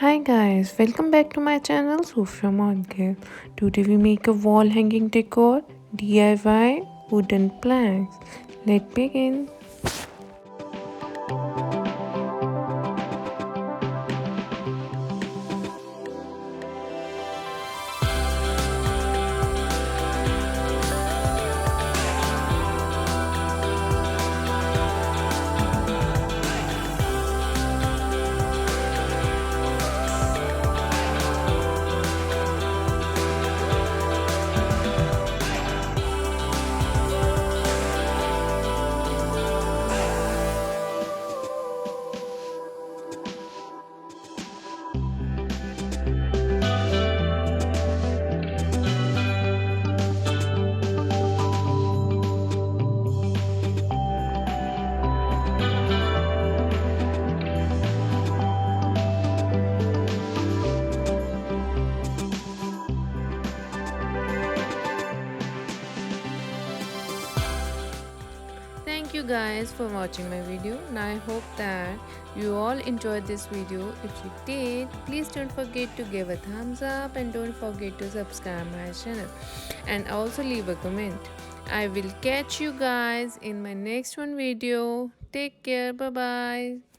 Hi guys, welcome back to my channel Sophia Modgil. Today we make a wall hanging decor DIY wooden planks. Let's begin. Thank you guys for watching my video and I hope that you all enjoyed this video. If you did, please don't forget to give a thumbs up and don't forget to subscribe my channel and also leave a comment. I will catch you guys in my next one video. Take care. Bye bye.